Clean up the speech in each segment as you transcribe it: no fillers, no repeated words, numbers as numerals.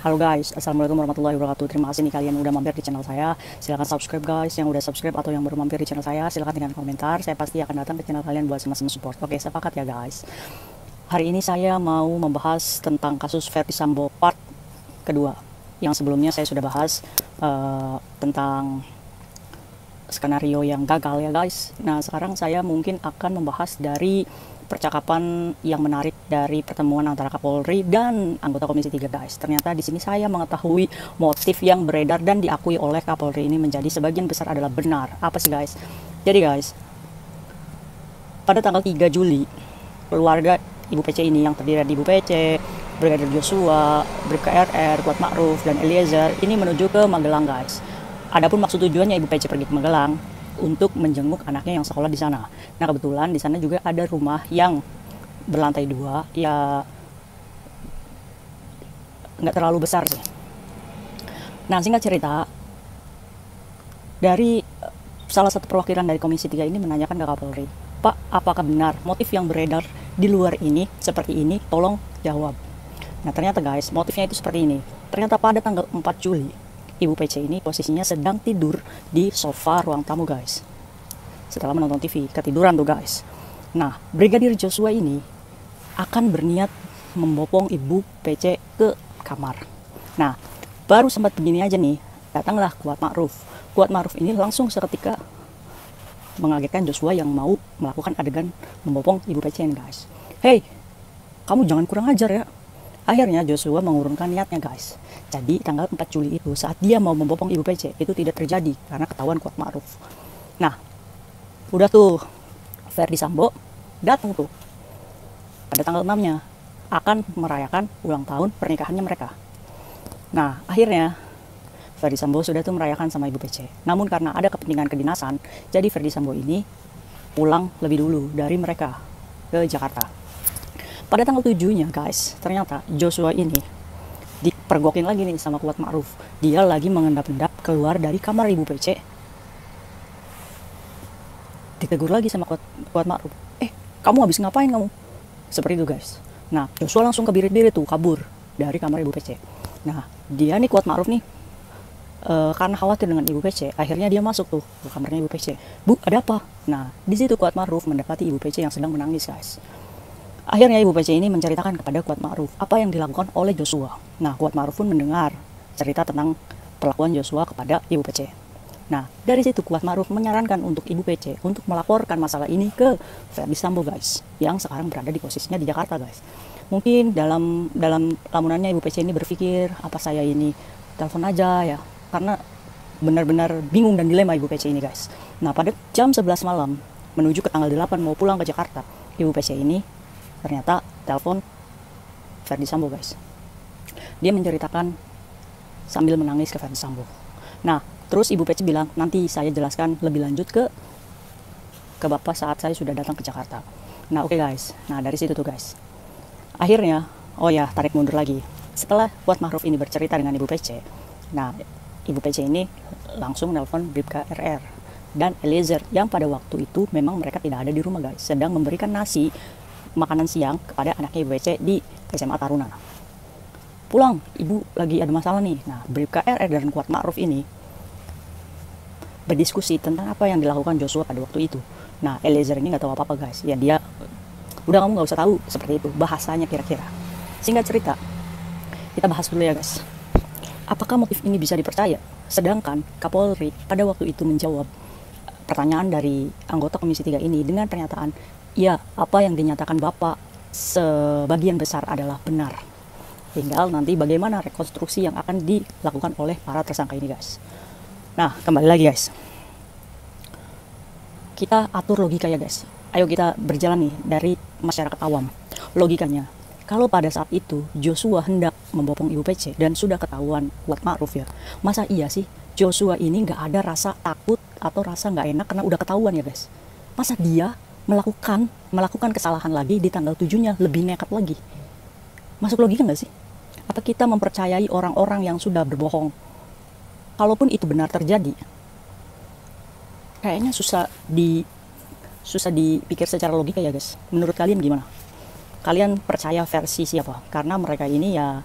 Halo guys, assalamualaikum warahmatullahi wabarakatuh. Terima kasih nih kalian udah mampir di channel saya. Silahkan subscribe guys, yang udah subscribe atau yang baru mampir di channel saya, silahkan tinggalkan komentar. Saya pasti akan datang ke channel kalian buat sama-sama support. Oke, sepakat ya guys. Hari ini saya mau membahas tentang kasus Ferdy Sambo part kedua. Yang sebelumnya saya sudah bahas tentang skenario yang gagal ya guys. Nah, sekarang saya mungkin akan membahas dari percakapan yang menarik dari pertemuan antara Kapolri dan anggota Komisi 3 guys. Ternyata di sini saya mengetahui motif yang beredar dan diakui oleh Kapolri ini menjadi sebagian besar adalah benar. Apa sih guys? Jadi guys, pada tanggal 3 Juli keluarga Ibu PC ini yang terdiri dari Ibu PC, Brigadir Joshua, Bribka RR, Kuat Ma'ruf, dan Eliezer ini menuju ke Magelang guys. Adapun maksud tujuannya Ibu PC pergi ke Magelang untuk menjenguk anaknya yang sekolah di sana. Nah, kebetulan di sana juga ada rumah yang berlantai 2, ya nggak terlalu besar sih. Nah, singkat cerita, dari salah satu perwakilan dari Komisi 3 ini menanyakan ke Kapolri, Pak, apakah benar motif yang beredar di luar ini seperti ini? Tolong jawab. Nah, ternyata guys, motifnya itu seperti ini. Ternyata pada tanggal 4 Juli, Ibu PC ini posisinya sedang tidur di sofa ruang tamu guys. Setelah menonton TV, ketiduran tuh guys. Nah, Brigadir Joshua ini akan berniat membopong Ibu PC ke kamar. Nah, baru sempat begini aja nih, datanglah Kuat Ma'ruf. Kuat Ma'ruf ini langsung seketika mengagetkan Joshua yang mau melakukan adegan membopong Ibu PC ini guys. Hey, kamu jangan kurang ajar ya. Akhirnya Joshua mengurungkan niatnya guys. Jadi tanggal 4 Juli itu saat dia mau membopong Ibu PC itu tidak terjadi karena ketahuan Kuat Ma'ruf. Nah, udah tuh Ferdy Sambo datang tuh pada tanggal 6-nya akan merayakan ulang tahun pernikahannya mereka. Nah, akhirnya Ferdy Sambo sudah tuh merayakan sama Ibu PC. Namun karena ada kepentingan kedinasan, jadi Ferdy Sambo ini pulang lebih dulu dari mereka ke Jakarta. Pada tanggal 7-nya guys, ternyata Joshua ini dipergokin lagi nih sama Kuat Ma'ruf. Dia lagi mengendap-endap keluar dari kamar Ibu PC. Ditegur lagi sama Kuat Ma'ruf. Kamu habis ngapain kamu? Seperti itu guys. Nah, Joshua langsung kebirit-birit tuh kabur dari kamar Ibu PC. Nah, dia nih Kuat Ma'ruf nih karena khawatir dengan Ibu PC, akhirnya dia masuk tuh ke kamarnya Ibu PC. Bu, ada apa? Nah, di situ Kuat Ma'ruf mendapati Ibu PC yang sedang menangis guys. Akhirnya Ibu PC ini menceritakan kepada Kuat Ma'ruf apa yang dilakukan oleh Joshua. Nah, Kuat Ma'ruf pun mendengar cerita tentang perlakuan Joshua kepada Ibu PC. Nah, dari situ Kuat Ma'ruf menyarankan untuk Ibu PC untuk melaporkan masalah ini ke Ferdy Sambo guys, yang sekarang berada di posisinya di Jakarta guys. Mungkin dalam lamunannya Ibu PC ini berpikir, apa saya ini telepon aja ya, karena benar-benar bingung dan dilema Ibu PC ini guys. Nah, pada jam 11 malam menuju ke tanggal 8 mau pulang ke Jakarta, Ibu PC ini ternyata telepon Ferdy Sambo guys. Dia menceritakan sambil menangis ke Ferdy Sambo. Nah, terus Ibu PC bilang, nanti saya jelaskan lebih lanjut ke Bapak saat saya sudah datang ke Jakarta. Nah, oke guys. Nah, dari situ tuh guys. Akhirnya, oh ya, tarik mundur lagi. Setelah Kuat Ma'ruf ini bercerita dengan Ibu PC, nah, Ibu PC ini langsung nelpon Bribka RR dan Eliezer yang pada waktu itu memang mereka tidak ada di rumah guys, sedang memberikan nasi makanan siang kepada anaknya Ibu PC di SMA Taruna. Pulang, ibu lagi ada masalah nih. Nah, Bribka RR dan Kuat Ma'ruf ini berdiskusi tentang apa yang dilakukan Joshua pada waktu itu. Nah, Eliezer ini nggak tahu apa-apa guys. Ya dia, udah kamu nggak usah tahu, seperti itu bahasanya kira-kira. Singkat cerita, kita bahas dulu ya guys. Apakah motif ini bisa dipercaya? Sedangkan Kapolri pada waktu itu menjawab pertanyaan dari anggota Komisi 3 ini dengan pernyataan, ya, apa yang dinyatakan Bapak sebagian besar adalah benar. Tinggal nanti bagaimana rekonstruksi yang akan dilakukan oleh para tersangka ini guys. Nah, kembali lagi guys. Kita atur logika ya guys. Ayo kita berjalan nih dari masyarakat awam. Logikanya, kalau pada saat itu Joshua hendak membopong Ibu PC dan sudah ketahuan Kuat Ma'ruf ya, masa iya sih Joshua ini nggak ada rasa takut atau rasa nggak enak karena udah ketahuan ya guys? Masa dia melakukan kesalahan lagi di tanggal 7-nya lebih nekat lagi? Masuk logika nggak sih? Apa kita mempercayai orang-orang yang sudah berbohong? Kalaupun itu benar terjadi, kayaknya susah dipikir secara logika ya guys. Menurut kalian gimana? Kalian percaya versi siapa? Karena mereka ini ya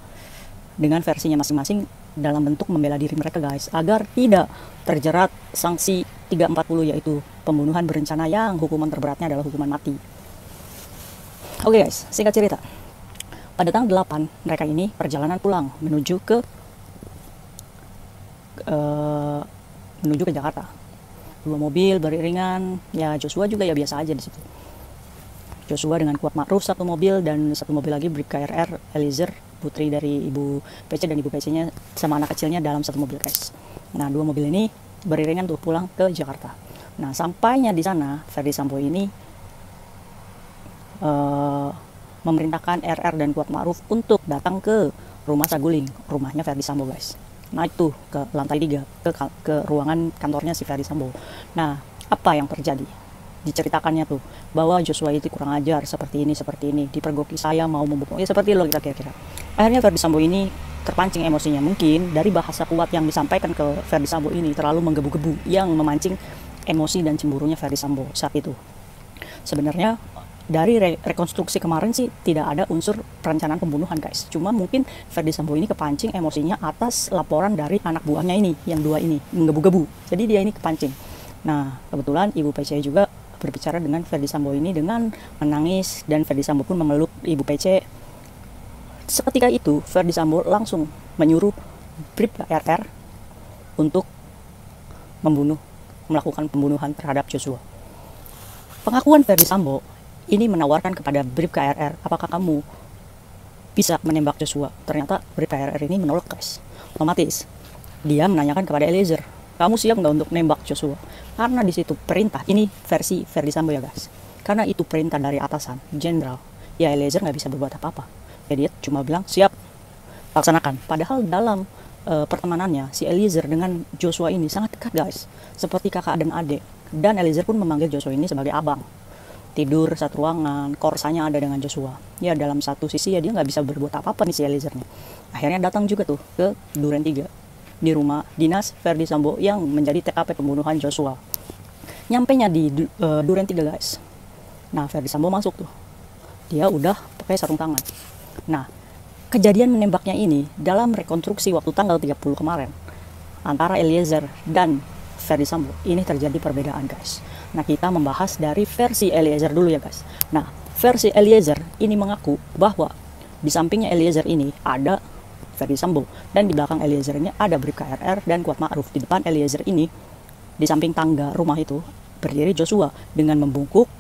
dengan versinya masing-masing dalam bentuk membela diri mereka guys, agar tidak terjerat sanksi 340, yaitu pembunuhan berencana yang hukuman terberatnya adalah hukuman mati. Oke guys, singkat cerita, pada tanggal 8 mereka ini perjalanan pulang menuju ke Jakarta. 2 mobil beriringan, ya Joshua juga ya biasa aja di situ. Joshua dengan Kuat Ma'ruf 1 mobil, dan 1 mobil lagi Bribka RR, Eliezer, putri dari Ibu PC, dan Ibu PC-nya sama anak kecilnya dalam 1 mobil guys. Nah 2 mobil ini beriringan tuh pulang ke Jakarta. Nah sampainya di sana, Ferdy Sambo ini memerintahkan RR dan Kuat Ma'ruf untuk datang ke rumah Saguling, rumahnya Ferdy Sambo guys. Naik tuh ke lantai 3, ke ruangan kantornya si Ferdy Sambo. Nah apa yang terjadi? Diceritakannya tuh bahwa Joshua itu kurang ajar, seperti ini, dipergoki saya, mau membukul, ya seperti lo kita kira-kira. Akhirnya Ferdy Sambo ini terpancing emosinya, mungkin dari bahasa kuat yang disampaikan ke Ferdy Sambo ini terlalu menggebu-gebu, yang memancing emosi dan cemburunya Ferdy Sambo saat itu. Sebenarnya dari rekonstruksi kemarin sih tidak ada unsur perencanaan pembunuhan guys, cuma mungkin Ferdy Sambo ini kepancing emosinya atas laporan dari anak buahnya ini, yang 2 ini menggebu-gebu, jadi dia ini kepancing. Nah kebetulan Ibu PC juga berbicara dengan Ferdy Sambo ini dengan menangis, dan Ferdy Sambo pun memeluk Ibu PC. Seketika itu Ferdy Sambo langsung menyuruh Bribka RR untuk melakukan pembunuhan terhadap Joshua. Pengakuan Ferdy Sambo ini menawarkan kepada Bribka RR, apakah kamu bisa menembak Joshua? Ternyata Bribka RR ini menolak guys, otomatis dia menanyakan kepada Eliezer, kamu siap nggak untuk nembak Joshua? Karena di situ perintah, ini versi Ferdy Sambo ya guys, karena itu perintah dari atasan jenderal, ya Eliezer nggak bisa berbuat apa-apa, ya dia cuma bilang siap, laksanakan. Padahal dalam pertemanannya si Eliezer dengan Joshua ini sangat dekat guys, seperti kakak dan adik, dan Eliezer pun memanggil Joshua ini sebagai abang. Tidur satu ruangan, korsanya ada dengan Joshua. Ya dalam satu sisi ya dia nggak bisa berbuat apa-apa nih si Eliezer nih. Akhirnya datang juga tuh ke Duren 3, di rumah dinas Ferdy Sambo yang menjadi TKP pembunuhan Joshua. Nyampenya di Duren 3 guys. Nah Ferdy Sambo masuk tuh, dia udah pakai sarung tangan. Nah kejadian menembaknya ini dalam rekonstruksi waktu tanggal 30 kemarin antara Eliezer dan Ferdy Sambo ini terjadi perbedaan guys. Nah kita membahas dari versi Eliezer dulu ya guys. Nah versi Eliezer ini mengaku bahwa di sampingnya Eliezer ini ada Ferdy Sambo, dan di belakang Eliezer ini ada Bribka RR dan Kuat Ma'ruf. Di depan Eliezer ini, di samping tangga rumah itu berdiri Joshua dengan membungkuk,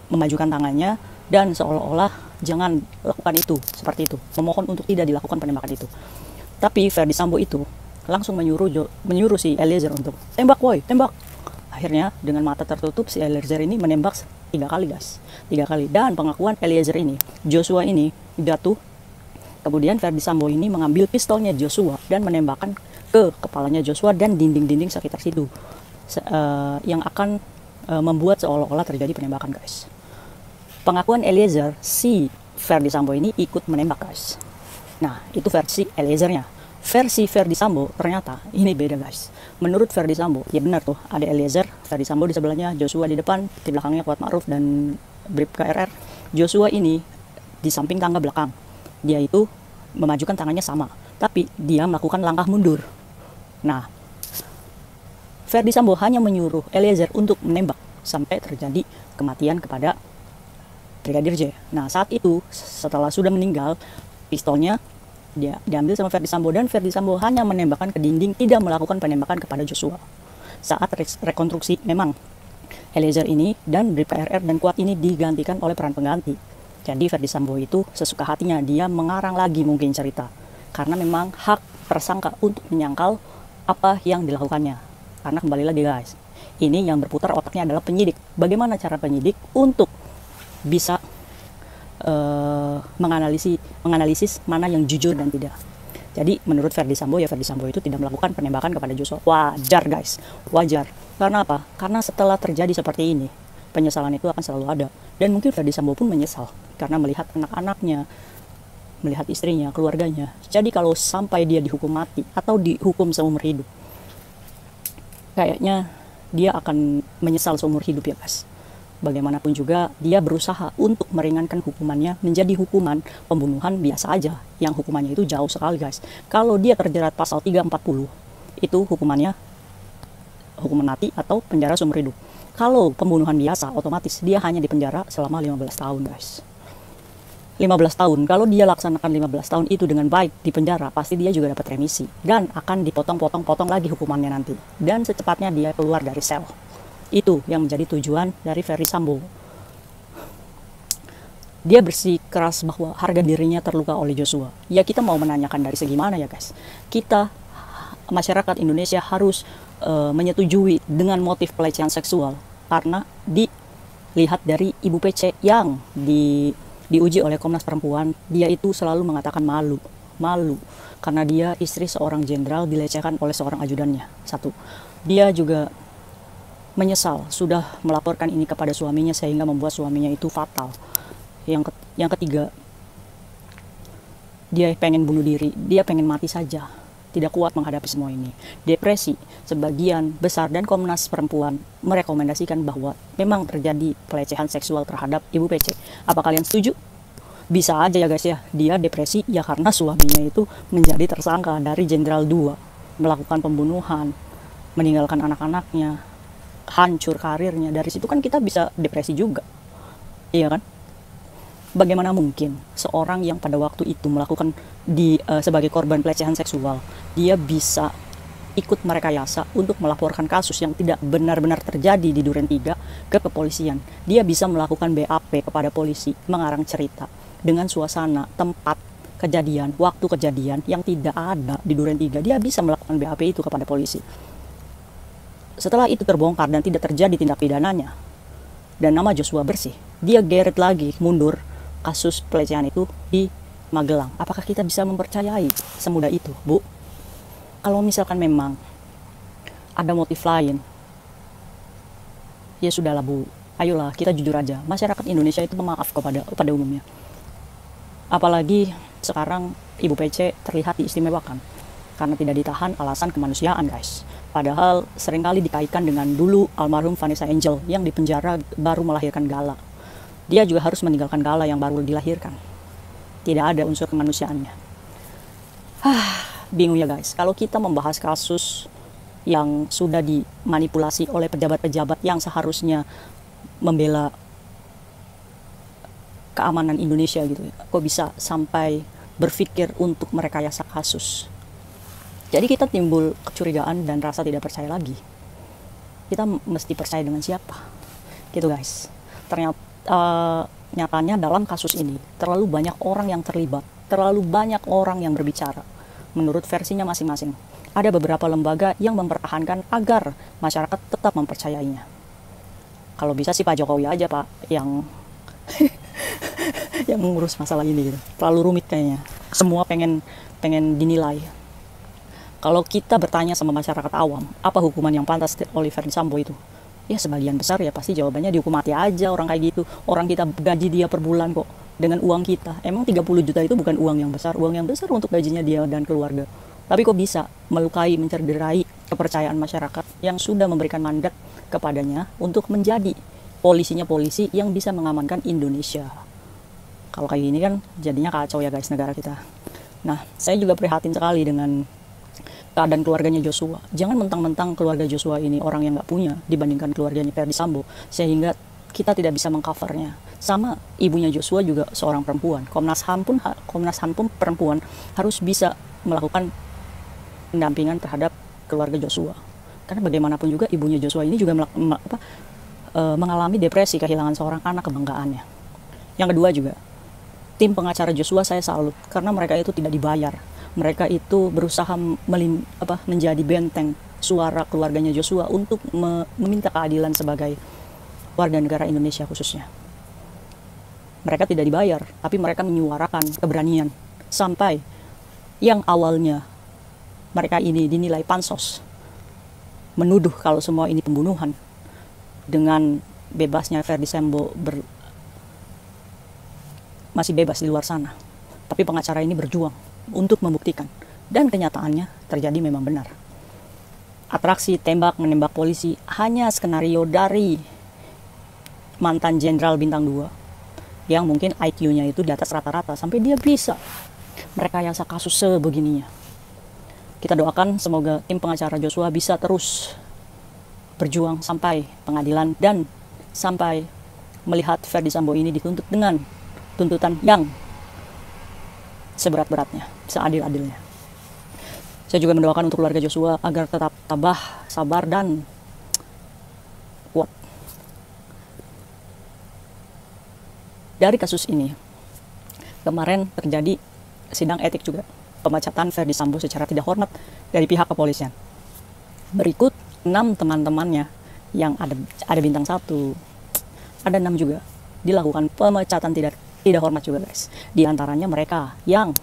memajukan tangannya, dan seolah-olah jangan lakukan itu, seperti itu, memohon untuk tidak dilakukan penembakan itu. Tapi Ferdy Sambo itu langsung menyuruh si Eliezer untuk tembak woi, tembak. Akhirnya dengan mata tertutup si Eliezer ini menembak 3 kali guys, 3 kali. Dan pengakuan Eliezer ini, Joshua ini jatuh, kemudian Ferdy Sambo ini mengambil pistolnya Joshua dan menembakkan ke kepalanya Joshua dan dinding-dinding sekitar situ, yang akan membuat seolah-olah terjadi penembakan guys. Pengakuan Eliezer, si Ferdy Sambo ini ikut menembak guys. Nah itu versi Eliezernya. Versi Ferdy Sambo ternyata ini beda guys. Menurut Ferdy Sambo, ya benar tuh, ada Eliezer, Ferdy Sambo di sebelahnya, Joshua di depan, di belakangnya Kuat Ma'ruf dan Bribka RR. Joshua ini di samping tangga belakang, dia itu memajukan tangannya sama, tapi dia melakukan langkah mundur. Nah Ferdy Sambo hanya menyuruh Eliezer untuk menembak sampai terjadi kematian kepada Brigadir J. Nah saat itu setelah sudah meninggal, pistolnya dia diambil sama Ferdy Sambo, dan Ferdy Sambo hanya menembakkan ke dinding, tidak melakukan penembakan kepada Joshua. Saat rekonstruksi memang Eliezer ini dan Bribka RR dan Kuat ini digantikan oleh peran pengganti. Jadi Ferdy Sambo itu sesuka hatinya, dia mengarang lagi mungkin cerita, karena memang hak tersangka untuk menyangkal apa yang dilakukannya. Karena kembali lagi guys, ini yang berputar otaknya adalah penyidik. Bagaimana cara penyidik untuk bisa menganalisis mana yang jujur dan tidak. Jadi menurut Ferdy Sambo, ya Ferdy Sambo itu tidak melakukan penembakan kepada Joshua. Wajar guys, wajar. Karena apa? Karena setelah terjadi seperti ini, penyesalan itu akan selalu ada. Dan mungkin Ferdy Sambo pun menyesal karena melihat anak-anaknya, melihat istrinya, keluarganya. Jadi kalau sampai dia dihukum mati atau dihukum seumur hidup, kayaknya dia akan menyesal seumur hidup ya guys. Bagaimanapun juga dia berusaha untuk meringankan hukumannya menjadi hukuman pembunuhan biasa aja, yang hukumannya itu jauh sekali guys. Kalau dia terjerat pasal 340 itu hukumannya hukuman mati atau penjara seumur hidup. Kalau pembunuhan biasa otomatis dia hanya dipenjara selama 15 tahun guys. 15 tahun, kalau dia laksanakan 15 tahun itu dengan baik di penjara, pasti dia juga dapat remisi dan akan dipotong-potong lagi hukumannya nanti, dan secepatnya dia keluar dari sel. Itu yang menjadi tujuan dari Ferdy Sambo. Dia bersikeras bahwa harga dirinya terluka oleh Joshua. Ya kita mau menanyakan dari segi mana ya guys. Kita masyarakat Indonesia harus menyetujui dengan motif pelecehan seksual karena dilihat dari Ibu PC yang diuji oleh Komnas Perempuan, dia itu selalu mengatakan malu karena dia istri seorang jenderal dilecehkan oleh seorang ajudannya. Satu, dia juga menyesal sudah melaporkan ini kepada suaminya sehingga membuat suaminya itu fatal. Yang ketiga, dia pengen bunuh diri, dia pengen mati saja, tidak kuat menghadapi semua ini. Depresi, sebagian besar dan Komnas Perempuan merekomendasikan bahwa memang terjadi pelecehan seksual terhadap Ibu PC. Apa kalian setuju? Bisa aja ya guys ya, dia depresi ya karena suaminya itu menjadi tersangka dari Jenderal 2, melakukan pembunuhan, meninggalkan anak-anaknya, hancur karirnya. Dari situ kan kita bisa depresi juga, iya kan? Bagaimana mungkin seorang yang pada waktu itu melakukan sebagai korban pelecehan seksual, dia bisa ikut merekayasa untuk melaporkan kasus yang tidak benar-benar terjadi di Duren 3 ke kepolisian. Dia bisa melakukan BAP kepada polisi, mengarang cerita dengan suasana, tempat kejadian, waktu kejadian yang tidak ada di Duren 3. Dia bisa melakukan BAP itu kepada polisi. Setelah itu terbongkar dan tidak terjadi tindak pidananya dan nama Joshua bersih, dia geret lagi mundur kasus pelecehan itu di Magelang. Apakah kita bisa mempercayai semudah itu, Bu? Kalau misalkan memang ada motif lain, ya sudahlah Bu, ayolah kita jujur aja. Masyarakat Indonesia itu pemaaf pada umumnya. Apalagi sekarang Ibu PC terlihat diistimewakan karena tidak ditahan alasan kemanusiaan guys. Padahal seringkali dikaitkan dengan dulu almarhum Vanessa Angel yang dipenjara baru melahirkan Gala. Dia juga harus meninggalkan Gala yang baru dilahirkan. Tidak ada unsur kemanusiaannya. Bingung ya guys, kalau kita membahas kasus yang sudah dimanipulasi oleh pejabat-pejabat yang seharusnya membela keamanan Indonesia gitu, kok bisa sampai berpikir untuk merekayasa kasus. Jadi kita timbul kecurigaan dan rasa tidak percaya lagi. Kita mesti percaya dengan siapa? Gitu guys. Ternyata nyatanya dalam kasus ini terlalu banyak orang yang terlibat, terlalu banyak orang yang berbicara menurut versinya masing-masing. Ada beberapa lembaga yang mempertahankan agar masyarakat tetap mempercayainya. Kalau bisa sih Pak Jokowi aja Pak yang yang mengurus masalah ini gitu. Terlalu rumit kayaknya. Semua pengen dinilai. Kalau kita bertanya sama masyarakat awam, apa hukuman yang pantas oleh Ferdy Sambo itu? Ya sebagian besar ya pasti jawabannya dihukum mati aja orang kayak gitu. Orang kita gaji dia per bulan kok dengan uang kita. Emang 30 juta itu bukan uang yang besar. Uang yang besar untuk gajinya dia dan keluarga. Tapi kok bisa melukai, mencederai kepercayaan masyarakat yang sudah memberikan mandat kepadanya untuk menjadi polisi yang bisa mengamankan Indonesia. Kalau kayak gini kan jadinya kacau ya guys negara kita. Nah, saya juga prihatin sekali dengan keadaan keluarganya Joshua. Jangan mentang-mentang keluarga Joshua ini orang yang nggak punya dibandingkan keluarganya Ferdy Sambo, sehingga kita tidak bisa mengcovernya. Sama ibunya Joshua juga seorang perempuan. Komnas HAM pun perempuan harus bisa melakukan pendampingan terhadap keluarga Joshua. Karena bagaimanapun juga ibunya Joshua ini juga mengalami depresi kehilangan seorang anak kebanggaannya. Yang kedua juga, tim pengacara Joshua saya salut karena mereka itu tidak dibayar. Mereka itu berusaha menjadi benteng suara keluarganya Joshua untuk meminta keadilan sebagai warga negara Indonesia khususnya. Mereka tidak dibayar, tapi mereka menyuarakan keberanian. Sampai yang awalnya mereka ini dinilai pansos, menuduh kalau semua ini pembunuhan, dengan bebasnya Ferdy Sambo masih bebas di luar sana. Tapi pengacara ini berjuang untuk membuktikan, dan kenyataannya terjadi memang benar. Atraksi tembak menembak polisi hanya skenario dari mantan jenderal bintang 2 yang mungkin IQ-nya itu di atas rata-rata sampai dia bisa merekayasa kasus sebegininya. Kita doakan semoga tim pengacara Joshua bisa terus berjuang sampai pengadilan dan sampai melihat Ferdy Sambo ini dituntut dengan tuntutan yang seberat-beratnya, seadil-adilnya. Saya juga mendoakan untuk keluarga Joshua agar tetap tabah, sabar, dan kuat. Dari kasus ini, kemarin terjadi sidang etik juga, pemecatan Ferdy Sambo secara tidak hormat dari pihak kepolisian. Berikut 6 teman-temannya yang ada bintang 1, ada 6 juga dilakukan pemecatan tidak hormat juga guys. Di antaranya mereka yang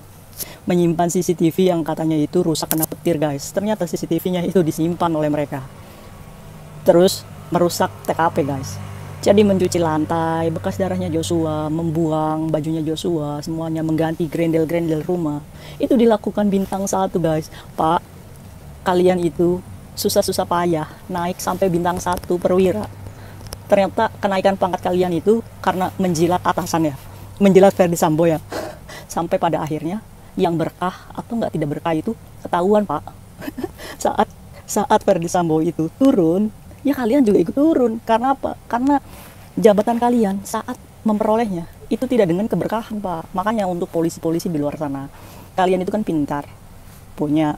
menyimpan CCTV yang katanya itu rusak kena petir guys. Ternyata CCTV-nya itu disimpan oleh mereka. Terus merusak TKP guys. Jadi mencuci lantai, bekas darahnya Joshua, membuang bajunya Joshua, semuanya mengganti grendel-grendel rumah. Itu dilakukan bintang 1 guys. Pak, kalian itu susah-susah payah naik sampai bintang 1 perwira. Ternyata kenaikan pangkat kalian itu karena menjilat atasan ya, menjilat Ferdy Sambo ya. Sampai pada akhirnya yang berkah atau nggak tidak berkah itu ketahuan Pak. saat Ferdy Sambo itu turun, ya kalian juga ikut turun. Karena apa? Karena jabatan kalian saat memperolehnya itu tidak dengan keberkahan Pak. Makanya untuk polisi-polisi di luar sana, kalian itu kan pintar, punya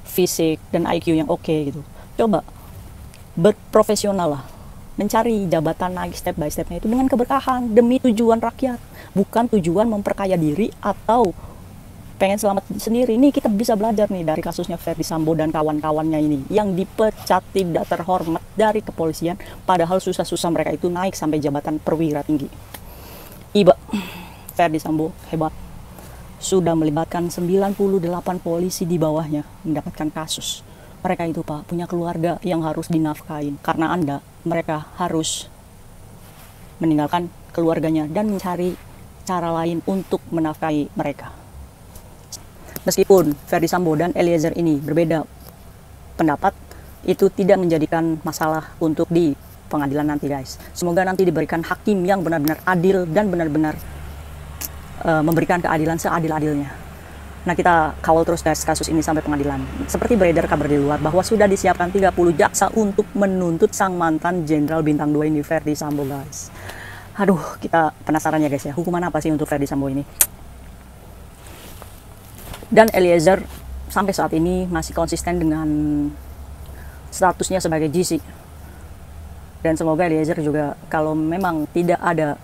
fisik dan IQ yang oke gitu. Coba berprofesional lah, mencari jabatan naik step by stepnya itu dengan keberkahan demi tujuan rakyat, bukan tujuan memperkaya diri atau pengen selamat sendiri. Nih kita bisa belajar nih dari kasusnya Ferdy Sambo dan kawan-kawannya ini yang dipecat tidak terhormat dari kepolisian, padahal susah-susah mereka itu naik sampai jabatan perwira tinggi. Iba, Ferdy Sambo hebat, sudah melibatkan 98 polisi di bawahnya mendapatkan kasus. Mereka itu Pak punya keluarga yang harus dinafkahin. Karena Anda, mereka harus meninggalkan keluarganya dan mencari cara lain untuk menafkahi mereka. Meskipun Ferdy Sambo dan Eliezer ini berbeda pendapat, itu tidak menjadikan masalah untuk di pengadilan nanti guys. Semoga nanti diberikan hakim yang benar-benar adil dan benar-benar memberikan keadilan seadil-adilnya. Nah kita kawal terus guys kasus ini sampai pengadilan. Seperti beredar kabar di luar bahwa sudah disiapkan 30 jaksa untuk menuntut sang mantan jenderal bintang 2 ini, Ferdy Sambo guys. Aduh, kita penasaran ya guys ya, hukuman apa sih untuk Ferdy Sambo ini? Dan Eliezer sampai saat ini masih konsisten dengan statusnya sebagai GC. Dan semoga Eliezer juga kalau memang tidak ada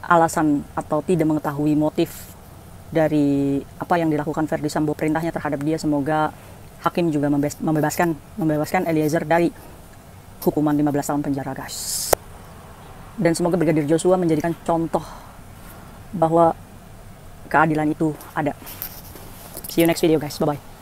alasan atau tidak mengetahui motif dari apa yang dilakukan Ferdy Sambo, perintahnya terhadap dia, semoga hakim juga membebaskan Eliezer dari hukuman 15 tahun penjara guys. Dan semoga Brigadir Joshua menjadikan contoh bahwa keadilan itu ada. See you next video guys, bye bye.